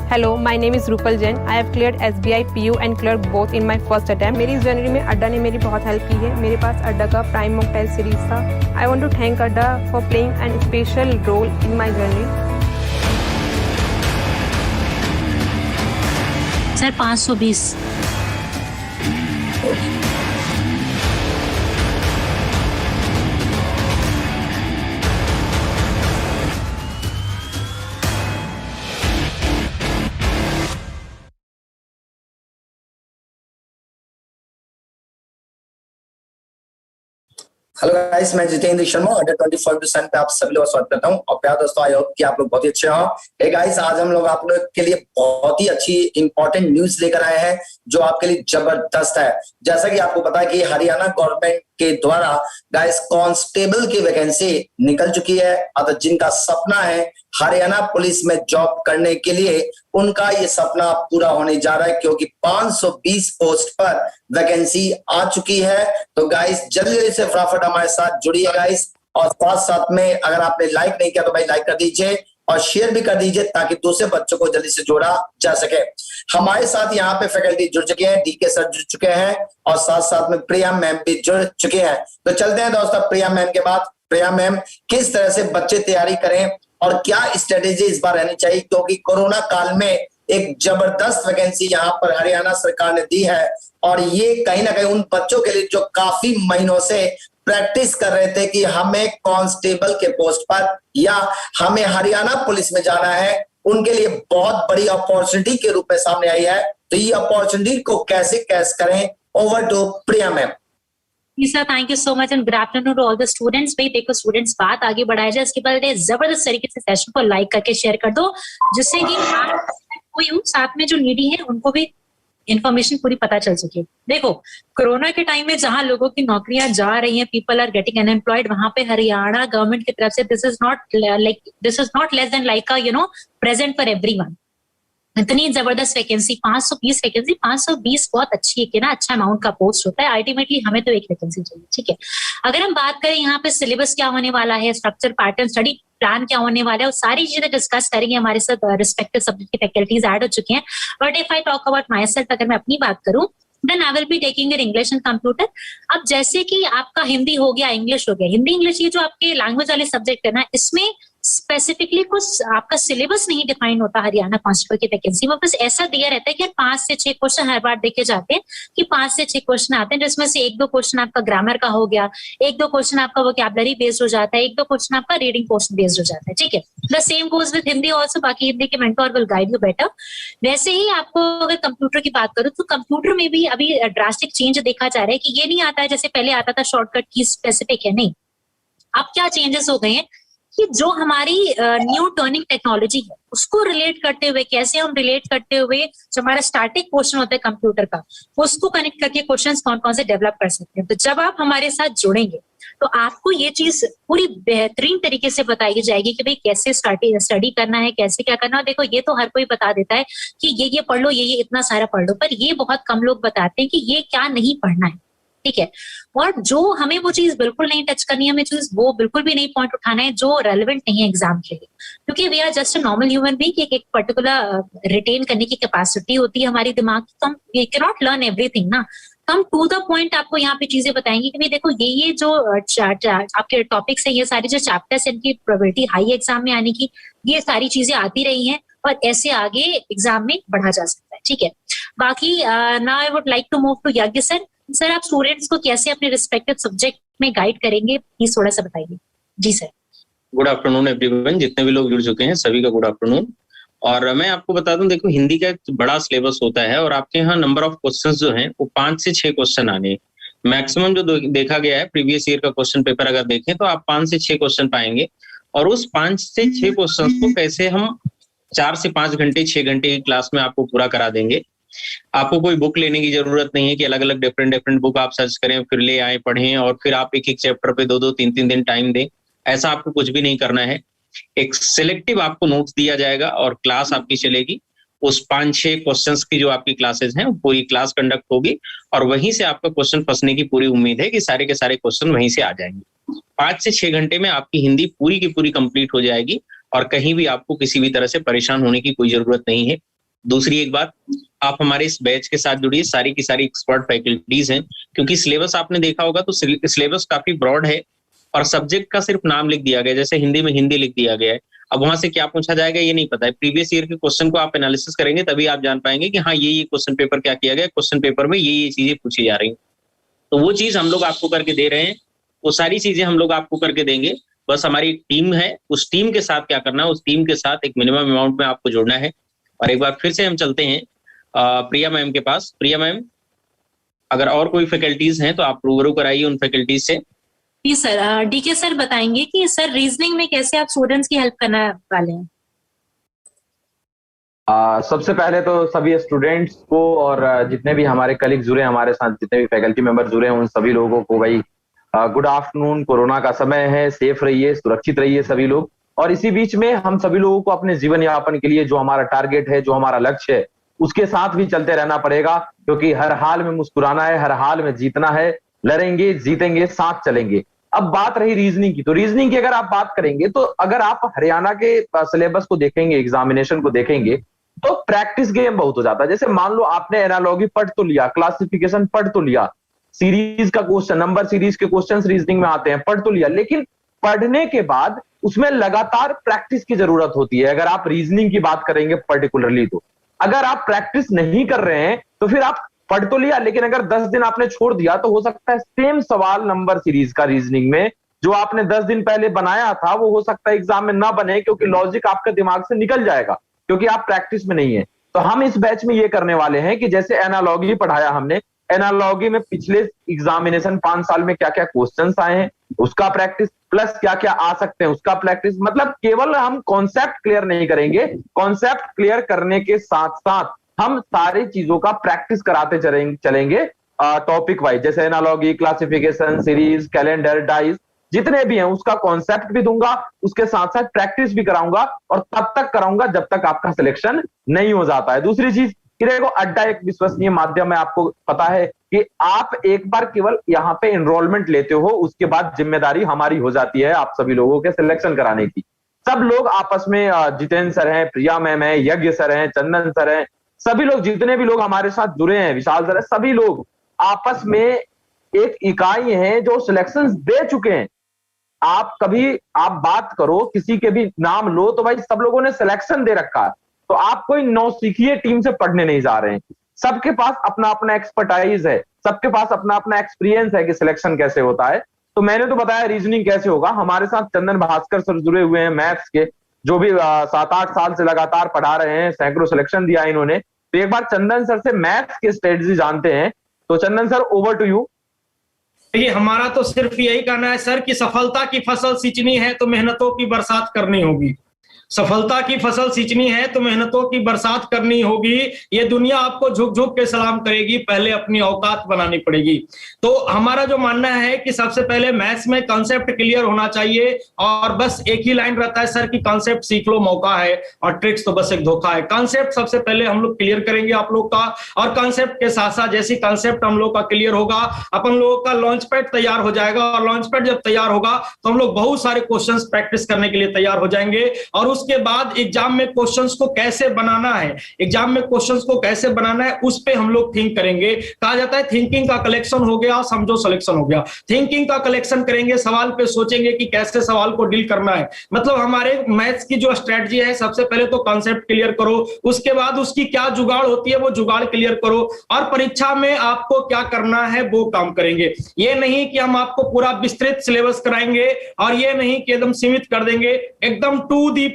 Hello, my name is Rupal Jain. I have cleared SBI, PU and clerk both in my first attempt. मेरी इस journey में अड्डा ने मेरी बहुत हेल्प की है. मेरे पास अड्डा का प्राइम मॉकटेल सीरीज था. I want to thank अड्डा for playing an special role in my journey. Sir 520. Hello guys, मैं जितेंद्र शर्मा अंडर 24 पे आप सभी लोग स्वागत करता हूं। और प्यार दोस्तों, आई होप कि आप लोग बहुत ही अच्छे हो। हे गाइस, आज हम लोग आप लोग के लिए बहुत ही अच्छी इंपॉर्टेंट न्यूज लेकर आए हैं जो आपके लिए जबरदस्त है। जैसा कि आपको पता है कि हरियाणा गवर्नमेंट के द्वारा गाइस कांस्टेबल की वैकेंसी निकल चुकी है। अतः जिनका सपना है हरियाणा पुलिस में जॉब करने के लिए, उनका ये सपना पूरा होने जा रहा है, क्योंकि 520 पोस्ट पर वैकेंसी आ चुकी है। तो गाइस जल्दी से फटाफट हमारे साथ जुड़िए गाइस, और साथ साथ में अगर आपने लाइक नहीं किया तो भाई लाइक कर दीजिए और शेयर भी कर दीजिए ताकि दूसरे बच्चों को जल्दी से जोड़ा जा सके। हमारे साथ यहाँ पे फैकल्टी जुड़ चुके हैं, डीके सर जुड़ चुके हैं और साथ साथ में प्रिया मैम भी जुड़ चुके हैं। तो चलते हैं दोस्तों प्रिया मैम के बाद। प्रिया मैम, किस तरह से बच्चे तैयारी करें और क्या स्ट्रेटेजी इस बार रहनी चाहिए, क्योंकि कोरोना काल में एक जबरदस्त वैकेंसी यहाँ पर हरियाणा सरकार ने दी है और ये कहीं ना कहीं उन बच्चों के लिए जो काफी महीनों से प्रैक्टिस कर रहे थे कि हमें कांस्टेबल के पोस्ट पर या हमें हरियाणा पुलिस में जाना है, उनके लिए बहुत बड़ी अपॉर्चुनिटी के रूप में सामने आई है। तो ये अपॉर्चुनिटी को कैसे कैच करें? Over to Priya ma'am. जी sir, thank you so much and good afternoon to all the students. भाई देखो स्टूडेंट्स, बात आगे बढ़ाया जाए इसके पहले जबरदस्त तरीके से सेशन को लाइक करके शेयर कर दो, जिससे कि कोई साथ में जो नीडी है उनको भी इन्फॉर्मेशन पूरी पता चल सके। देखो कोरोना के टाइम में जहां लोगों की नौकरियां जा रही हैं, पीपल आर गेटिंग अनएम्प्लॉयड, वहां पे हरियाणा गवर्नमेंट की तरफ से this is not less than like present for everyone. इतनी जबरदस्त वैकेंसी, 520 वैकेंसी, 520 बहुत अच्छी है कि ना, अच्छा अमाउंट का पोस्ट होता है। अल्टीमेटली हमें तो एक वैकेंसी चाहिए, ठीक है। अगर हम बात करें यहाँ पे सिलेबस क्या होने वाला है, स्ट्रक्चर, पैटर्न, स्टडी प्लान क्या होने वाला है, वो सारी चीजें डिस्कस करेंगे। हमारे साथ रिस्पेक्टिव सब्जेक्ट की फैकल्टीज ऐड हो चुके हैं। But if I talk about myself, अगर मैं अपनी बात करूं, then I will be taking in English and computer. अब जैसे कि आपका हिंदी हो गया, इंग्लिश हो गया, हिंदी इंग्लिश ये जो आपके लैंग्वेज वाले सब्जेक्ट है ना, इसमें स्पेसिफिकली कुछ आपका सिलेबस नहीं डिफाइन होता हरियाणा कांस्टेबल की वैकेंसी में। बस ऐसा दिया रहता है कि 5 से 6 क्वेश्चन हर बार देखे जाते हैं कि 5 से 6 क्वेश्चन आते हैं, जिसमें से 1-2 क्वेश्चन आपका ग्रामर का हो गया, 1-2 क्वेश्चन आपका वोकैबुलरी बेस्ड हो जाता है, 1-2 क्वेश्चन आपका रीडिंग पोर्शन बेस्ड हो जाता है, ठीक है। The same goes with Hindi also, बाकी हिंदी के mentor will guide you better. वैसे ही आपको अगर कंप्यूटर की बात करूं तो कंप्यूटर में भी अभी ड्रास्टिक चेंज देखा जा रहा है कि ये नहीं आता है जैसे पहले आता था शॉर्टकट की स्पेसिफिक है, नहीं। अब क्या चेंजेस हो गए हैं कि जो हमारी न्यू टर्निंग टेक्नोलॉजी है उसको रिलेट करते हुए, कैसे हम रिलेट करते हुए जो हमारा स्टैटिक पोर्शन होता है कंप्यूटर का, उसको कनेक्ट करके क्वेश्चंस कौन कौन से डेवलप कर सकते हैं। तो जब आप हमारे साथ जुड़ेंगे तो आपको ये चीज पूरी बेहतरीन तरीके से बताई जाएगी कि भाई कैसे स्टडी करना है, कैसे क्या करना है। देखो ये तो हर कोई बता देता है कि ये पढ़ लो, ये इतना सारा पढ़ लो, पर ये बहुत कम लोग बताते हैं कि ये क्या नहीं पढ़ना है, ठीक है। और जो हमें वो चीज बिल्कुल नहीं टच करनी है, हमें चीज वो बिल्कुल भी नहीं पॉइंट उठाना है जो रेलेवेंट नहीं है एग्जाम के लिए, क्योंकि we are just a normal human being. एक पर्टिकुलर रिटेन करने की कैपेसिटी होती है हमारी दिमाग की, तो हम we can not learn everything ना। हम टू द पॉइंट आपको यहाँ पे चीजें बताएंगे कि भाई देखो ये जो आपके टॉपिक्स है, ये सारी जो चैप्टर्स, इनकी प्रोबेबिलिटी हाई एग्जाम में आने की, ये सारी चीजें आती रही हैं और ऐसे आगे एग्जाम में बढ़ा जा सकता है, ठीक है। बाकी now I would like to move to Yagya sir. Sir आप स्टूडेंट्स को कैसे अपने रिस्पेक्टिव सब्जेक्ट में गाइड करेंगे, प्लीज थोड़ा सा बताइए। जी सर। गुड आफ्टरनून एवरीवन, जितने भी लोग जुड़ चुके हैं सभी का गुड आफ्टरनून। और मैं आपको बता दूं, देखो हिंदी का एक बड़ा सिलेबस होता है और आपके यहाँ नंबर ऑफ क्वेश्चंस जो हैं वो 5 से 6 क्वेश्चन आने मैक्सिमम जो देखा गया है। प्रीवियस ईयर का क्वेश्चन पेपर अगर देखें तो आप 5 से 6 क्वेश्चन पाएंगे और उस 5 से 6 क्वेश्चन को कैसे हम 4 से 5 घंटे 6 घंटे की क्लास में आपको पूरा करा देंगे। आपको कोई बुक लेने की जरूरत नहीं है कि अलग अलग डिफरेंट बुक आप सर्च करें, फिर ले आए, पढ़ें और फिर आप एक चैप्टर पे 2-2 3-3 दिन टाइम दें। ऐसा आपको कुछ भी नहीं करना है। एक सिलेक्टिव आपको नोट्स दिया जाएगा और क्लास आपकी चलेगी। उस 5-6 क्वेश्चंस की जो आपकी क्लासेस हैं पूरी क्लास कंडक्ट होगी और वहीं से आपका क्वेश्चन फंसने की पूरी उम्मीद है कि सारे के सारे क्वेश्चन वहीं से आ जाएंगे। 5 से 6 घंटे में आपकी हिंदी पूरी की पूरी कंप्लीट हो जाएगी और कहीं भी आपको किसी भी तरह से परेशान होने की कोई जरूरत नहीं है। दूसरी एक बात, आप हमारे इस बैच के साथ जुड़िए, सारी की सारी एक्सपर्ट फैकल्टीज हैं, क्योंकि सिलेबस आपने देखा होगा तो सिलेबस काफी ब्रॉड है और सब्जेक्ट का सिर्फ नाम लिख दिया गया, जैसे हिंदी में हिंदी लिख दिया गया है। अब वहां से क्या पूछा जाएगा ये नहीं पता है। प्रीवियस ईयर के क्वेश्चन को आप एनालिसिस करेंगे तभी आप जान पाएंगे कि हाँ ये क्वेश्चन पेपर क्या किया गया, क्वेश्चन पेपर में ये चीजें पूछी जा रही हैं। तो वो चीज हम लोग आपको करके दे रहे हैं, वो सारी चीजें हम लोग आपको करके देंगे। बस हमारी टीम है, उस टीम के साथ क्या करना है, उस टीम के साथ एक मिनिमम अमाउंट में आपको जोड़ना है। और एक बार फिर से हम चलते हैं प्रिया मैम के पास। प्रिया मैम, अगर और कोई फैकल्टीज हैं तो आप रूबरू कराइए उन फैकल्टीज से। जी सर, डीके सर बताएंगे कि सर रीजनिंग में कैसे आप स्टूडेंट्स की हेल्प करने वाले हैं। सबसे पहले तो सभी स्टूडेंट्स को और जितने भी हमारे कलीग जुड़े हैं हमारे साथ, जितने भी फैकल्टी मेंबर जुड़े हैं, उन सभी लोगों को भाई गुड आफ्टरनून। कोरोना का समय है, सेफ रहिए, सुरक्षित रहिए सभी लोग। और इसी बीच में हम सभी लोगों को अपने जीवन यापन के लिए जो हमारा टारगेट है, जो हमारा लक्ष्य है, उसके साथ भी चलते रहना पड़ेगा, क्योंकि हर हाल में मुस्कुराना है, हर हाल में जीतना है। लड़ेंगे, जीतेंगे, साथ चलेंगे। अब बात रही रीजनिंग की, तो रीजनिंग की अगर आप बात करेंगे तो अगर आप हरियाणा के सिलेबस को देखेंगे, एग्जामिनेशन को देखेंगे, तो प्रैक्टिस गेम बहुत हो जाता है। जैसे मान लो आपने एनालॉजी पढ़ तो लिया, क्लासिफिकेशन पढ़ तो लिया, सीरीज का क्वेश्चन, नंबर सीरीज के क्वेश्चंस रीजनिंग में आते हैं, पढ़ तो लिया, लेकिन पढ़ने के बाद उसमें लगातार प्रैक्टिस की जरूरत होती है। अगर आप रीजनिंग की बात करेंगे पर्टिकुलरली, तो अगर आप प्रैक्टिस नहीं कर रहे हैं तो फिर आप पढ़ तो लिया, लेकिन अगर 10 दिन आपने छोड़ दिया तो हो सकता है सेम सवाल नंबर सीरीज का रीजनिंग में जो आपने 10 दिन पहले बनाया था वो हो सकता है एग्जाम में ना बने, क्योंकि लॉजिक आपके दिमाग से निकल जाएगा, क्योंकि आप प्रैक्टिस में नहीं है। तो हम इस बैच में ये करने वाले हैं कि जैसे एनालॉजी पढ़ाया हमने, एनालॉजी में पिछले एग्जामिनेशन 5 साल में क्या क्या क्वेश्चंस आए हैं उसका प्रैक्टिस, प्लस क्या क्या आ सकते हैं उसका प्रैक्टिस। मतलब केवल हम कॉन्सेप्ट क्लियर नहीं करेंगे, कॉन्सेप्ट क्लियर करने के साथ साथ हम सारी चीजों का प्रैक्टिस कराते चलेंगे टॉपिक वाइज। जैसे analogy, classification, series, calendar, dice, जितने भी हैं उसका कॉन्सेप्ट भी दूंगा, उसके साथ साथ प्रैक्टिस भी कराऊंगा, और तब तक कराऊंगा जब तक आपका सिलेक्शन नहीं हो जाता है। दूसरी चीज कि देखो, अड्डा एक विश्वसनीय माध्यम है, आपको पता है कि आप एक बार केवल यहाँ पे एनरोलमेंट लेते हो, उसके बाद जिम्मेदारी हमारी हो जाती है आप सभी लोगों के सिलेक्शन कराने की। सब लोग आपस में, जितेंद्र सर हैं, प्रिया मैम है, यज्ञ सर हैं, चंदन सर हैं, सभी लोग, जितने भी लोग हमारे साथ जुड़े हैं, विशाल सर है, सभी लोग आपस में एक इकाई है जो सिलेक्शन दे चुके हैं। आप बात करो, किसी के भी नाम लो तो भाई सब लोगों ने सिलेक्शन दे रखा है। तो आप कोई नौसिखिए टीम से पढ़ने नहीं जा रहे हैं, सबके पास अपना अपना एक्सपर्टाइज है, सबके पास अपना अपना एक्सपीरियंस है कि सिलेक्शन कैसे होता है। तो मैंने तो बताया रीजनिंग कैसे होगा। हमारे साथ चंदन भास्कर सर जुड़े हुए हैं मैथ्स के, जो भी 7-8 साल से लगातार पढ़ा रहे हैं, सैकड़ों सिलेक्शन दिया इन्होंने। तो एक बार चंदन सर से मैथ्स के स्ट्रेटजी जानते हैं। तो चंदन सर, ओवर टू यू। देखिए, हमारा तो सिर्फ यही कहना है सर कि सफलता की फसल सींचनी है तो मेहनतों की बरसात करनी होगी। सफलता की फसल सींचनी है तो मेहनतों की बरसात करनी होगी। ये दुनिया आपको झुक झुक के सलाम करेगी, पहले अपनी औकात बनानी पड़ेगी। तो हमारा जो मानना है कि सबसे पहले मैथ्स में कॉन्सेप्ट क्लियर होना चाहिए, और बस एक ही लाइन रहता है सर कि कॉन्सेप्ट सीख लो, मौका है, और ट्रिक्स तो बस एक धोखा है। कॉन्सेप्ट सबसे पहले हम लोग क्लियर करेंगे आप लोग का, और कॉन्सेप्ट के साथ साथ जैसे कॉन्सेप्ट हम लोग का क्लियर होगा, अपन लोगों का लॉन्च पैड तैयार हो जाएगा, और लॉन्च पैड जब तैयार होगा तो हम लोग बहुत सारे क्वेश्चंस प्रैक्टिस करने के लिए तैयार हो जाएंगे। और उसके बाद एग्जाम में क्वेश्चंस को कैसे बनाना है, एग्जाम में क्वेश्चंस को कैसे बनाना है उस पे हम लोग थिंक करेंगे। कहा जाता है थिंकिंग का कलेक्शन हो गया, समझो सिलेक्शन हो गया। थिंकिंग का कलेक्शन करेंगे, सवाल पे सोचेंगे कि कैसे सवाल को डील करना है। मतलब हमारे मैथ्स की जो स्ट्रेटजी है, सबसे पहले तो कॉन्सेप्ट क्लियर करो, उसके बाद उसकी क्या जुगाड़ होती है वो जुगाड़ क्लियर करो, और परीक्षा में आपको क्या करना है वो काम करेंगे। ये नहीं कि हम आपको पूरा विस्तृत सिलेबस कराएंगे, और ये नहीं कि एकदम सीमित कर देंगे, एकदम टू दी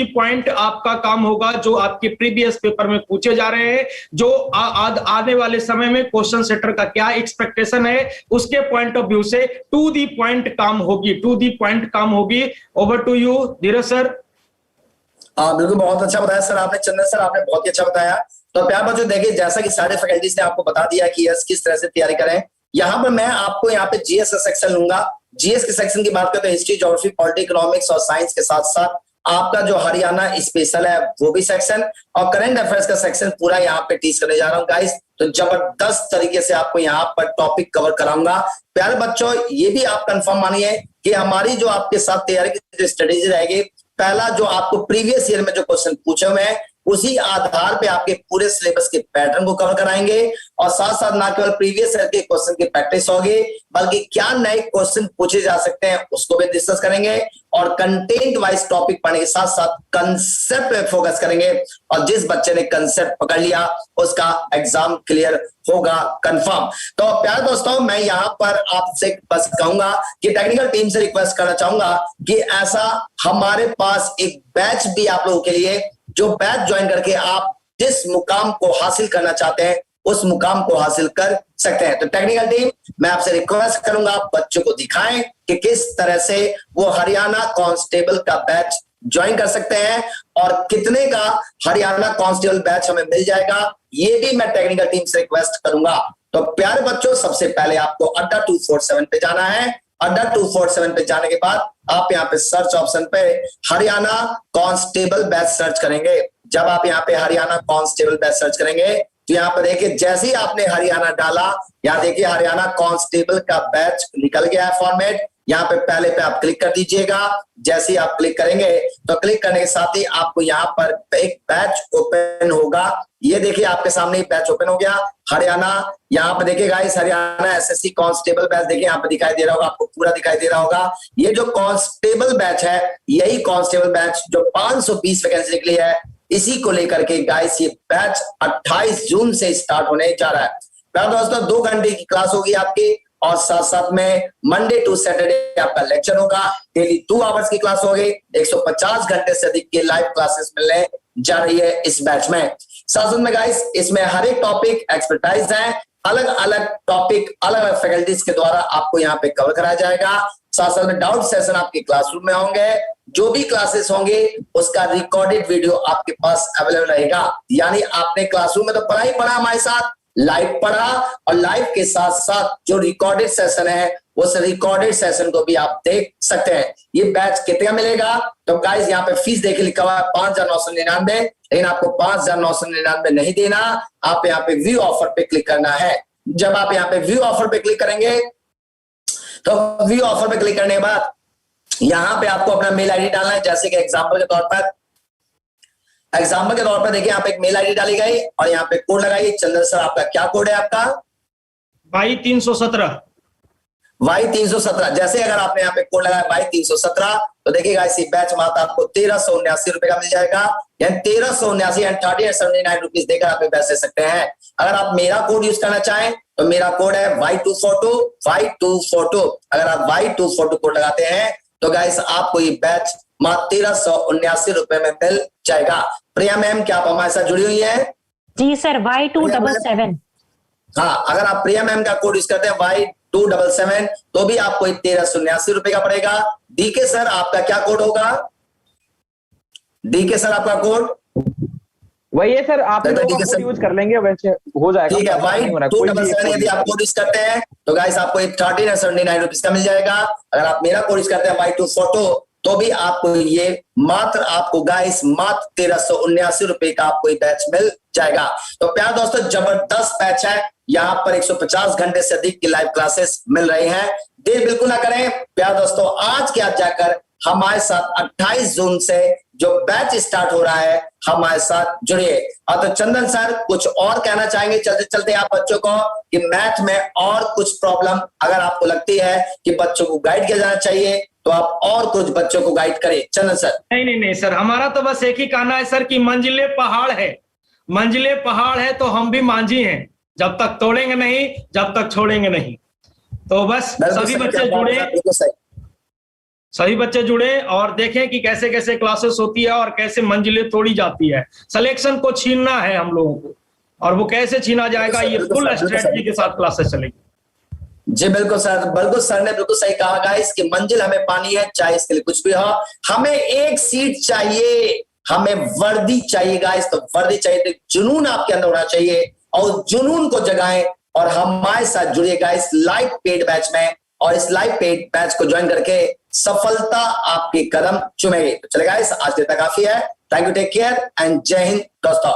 पॉइंट आपका काम होगा। जो आपके प्रीवियस पेपर में पूछे जा रहे हैं, जो आने वाले समय में क्वेश्चन सेटर का क्या एक्सपेक्टेशन है, उसके पॉइंट ऑफ व्यू से टू दी पॉइंट काम होगी। Over to you Dheeraj sir. बिल्कुल, बहुत अच्छा बताया सर आपने। चंदन सर, आपने बहुत ही अच्छा बताया। तो प्यार बच्चों, देखिए जैसा कि सारे फैकल्टीज ने आपको बता दिया कि यस किस तरह से तैयारी करें। यहाँ पर मैं आपको यहाँ पे जीएस का सेक्शन लूंगा। जीएस के सेक्शन की बात करते हैं, हिस्ट्री, ज्योग्राफी, पॉलिटी, इकोनॉमिक्स और साइंस के साथ साथ आपका जो हरियाणा स्पेशल है वो भी सेक्शन, और करंट अफेयर्स का सेक्शन पूरा यहाँ पे टीच करने जा रहा हूँ गाइस। तो जबरदस्त तरीके से आपको यहाँ पर टॉपिक कवर कराऊंगा। प्यारे बच्चों, ये भी आप कंफर्म मानिए कि हमारी जो आपके साथ तैयारी की जो स्ट्रेटेजी रहेगी पहला जो आपको प्रीवियस ईयर में जो क्वेश्चन पूछे हुए हैं उसी आधार पे आपके पूरे सिलेबस के पैटर्न को कवर कराएंगे और साथ साथ ना केवल प्रीवियस ईयर के क्वेश्चन की प्रैक्टिस होगी बल्कि क्या नए क्वेश्चन पूछे जा सकते हैं उसको भी डिस्कस करेंगे और कंटेंट वाइज टॉपिक पढ़ने के साथ साथ कंसेप्ट पे फोकस करेंगे और जिस बच्चे ने कंसेप्ट पकड़ लिया उसका एग्जाम क्लियर होगा कंफर्म। तो प्यारे दोस्तों, मैं यहाँ पर आपसे बस कहूंगा कि टेक्निकल टीम से रिक्वेस्ट करना चाहूंगा कि ऐसा हमारे पास एक बैच भी आप लोगों के लिए, जो बैच ज्वाइन करके आप जिस मुकाम को हासिल करना चाहते हैं उस मुकाम को हासिल कर सकते हैं। तो टेक्निकल टीम, मैं आपसे रिक्वेस्ट करूंगा बच्चों को दिखाएं कि किस तरह से वो हरियाणा कांस्टेबल का बैच ज्वाइन कर सकते हैं और कितने का हरियाणा कांस्टेबल बैच हमें मिल जाएगा, ये भी मैं टेक्निकल टीम से रिक्वेस्ट करूंगा। तो प्यारे बच्चों, सबसे पहले आपको अड्डा 247 पे जाना है। अड्डा 247 पे जाने के बाद आप यहाँ पे सर्च ऑप्शन पे हरियाणा कांस्टेबल बैच सर्च करेंगे। जब आप यहाँ पे हरियाणा कांस्टेबल बैच सर्च करेंगे तो यहाँ पर देखिए जैसे ही आपने हरियाणा डाला, यहाँ देखिए हरियाणा कांस्टेबल का बैच निकल गया है फॉर्मेट। यहाँ पे पहले पे आप क्लिक कर दीजिएगा। जैसे ही आप क्लिक करेंगे तो क्लिक करने के साथ ही आपको यहाँ पर एक बैच ओपन होगा। ये देखिए आपके सामने बैच ओपन हो गया हरियाणा। यहाँ पे देखिए guys, Haryana SSC constable batch देखिए यहाँ पे दिखाई दे रहा होगा, आपको पूरा दिखाई दे रहा होगा। ये जो कांस्टेबल बैच है, यही कांस्टेबल बैच जो 520 वैकेंसी निकली है, इसी को लेकर के गाइस ये बैच 28 जून से स्टार्ट होने जा रहा है। प्यारे दोस्तों, 2 घंटे की क्लास होगी आपकी और साथ साथ में मंडे टू सैटरडे आपका लेक्चर होगा। डेली 2 आवर्स की क्लास होगी। 150 घंटे से अधिक की लाइव क्लासेस मिलने जा रही है इस बैच में। साथ साथ में गाइस, इसमें हर एक टॉपिक एक्सपर्टाइज है। अलग अलग टॉपिक अलग अलग फैकल्टीज के द्वारा आपको यहाँ पे कवर कराया जाएगा। साथ साथ में डाउट सेशन आपके क्लासरूम में होंगे। जो भी क्लासेस होंगे उसका रिकॉर्डेड वीडियो आपके पास अवेलेबल रहेगा। यानी आपने क्लासरूम में तो पढ़ा ही पढ़ा हमारे साथ, लाइव पढ़ा और लाइव के साथ साथ जो रिकॉर्डेड सेशन है उस रिकॉर्डेड सेशन को भी आप देख सकते हैं। ये बैच कितना मिलेगा? तो गाइस यहाँ पे फीस देखिए लिखा हुआ है 5,999, लेकिन आपको 5,999 नहीं देना। आप यहाँ पे व्यू ऑफर पे क्लिक करना है। जब आप यहाँ पे व्यू ऑफर पे क्लिक करेंगे तो व्यू ऑफर पे क्लिक करने के बाद यहाँ पे आपको अपना मेल आईडी डालना है। जैसे कि एग्जाम्पल के तौर पर देखिए यहाँ पे एक मेल आईडी डाली गई और यहाँ पे कोड लगाइए। चंदन सर, आपका क्या कोड है? आपका Y317। Y317। जैसे अगर आपने यहाँ पे कोड लगाया Y317 तो देखिएगा इसी बैच में आपको 1,379 रुपए का मिल जाएगा। यानी 1,379 एंड 39.79 रुपीज देकर आप बैच ले सकते हैं। अगर आप मेरा कोड यूज करना चाहें तो मेरा कोड है Y242। अगर आप Y242 कोड लगाते हैं तो गाइस आपको ये बैच मात्र 1,379 रुपए में मिल जाएगा। प्रिया मैम, क्या आप हमारे साथ जुड़ी हुई है? जी सर, Y277। हाँ, अगर आप प्रिया मैम का कोड यूज करते हैं Y277 तो भी आपको 1,379 रुपए का पड़ेगा। डीके सर, आपका क्या कोड होगा? डीके सर, आपका कोड वही है सर, आप कोड यूज कर लेंगे वैसे हो जाएगा। ठीक है, Y277 यदि आप कोड यूज करते हैं तो गाइस आपको 1379 रुपीज का मिल जाएगा। अगर आप मेरा कोड यूज करते हैं Y242 तो भी आपको ये आपको गाइस मात्र 1,379 रुपए का आपको ये बैच मिल जाएगा। तो प्यार दोस्तों, जबरदस्त बैच है। यहाँ पर 150 घंटे से अधिक की लाइव क्लासेस मिल रही हैं। देर बिल्कुल ना करें प्यार दोस्तों, आज के आज जाकर हमारे साथ 28 जून से जो बैच स्टार्ट हो रहा है हमारे साथ जुड़िए। और तो चंदन सर, कुछ और कहना चाहेंगे चलते चलते आप बच्चों को कि मैथ में और कुछ प्रॉब्लम अगर आपको लगती है कि बच्चों को गाइड किया जाना चाहिए तो आप और कुछ बच्चों को गाइड करें। चंदन सर। नहीं सर, हमारा तो बस एक ही कहना है सर कि मंजिले पहाड़ है तो हम भी मांझी हैं। जब तक तोड़ेंगे नहीं, जब तक छोड़ेंगे नहीं। तो बस सभी बच्चे जुड़े और देखें कि कैसे कैसे क्लासेस होती है और कैसे मंजिलें तोड़ी जाती है। सिलेक्शन को छीनना है हम लोगों को, और वो कैसे छीना जाएगा, ये फुल स्ट्रेटजी के साथ क्लासेस चलेगी। जी बिल्कुल सर, बिल्कुल सर ने बिल्कुल सही कहा गाइस कि मंजिल हमें पानी है, चाहे इसके लिए कुछ भी हो। हमें एक सीट चाहिए, हमें वर्दी चाहिए गाइस। तो वर्दी चाहिए तो जुनून आपके अंदर होना चाहिए और जुनून को जगाएं और हमारे साथ जुड़िए गाइस लाइव पेड बैच में। और इस लाइव पेड बैच को ज्वाइन करके सफलता आपके कदम चूमेगी। तो चलेगा, आज के लिए काफी है। Thank you, take care and जय हिंद दोस्तों।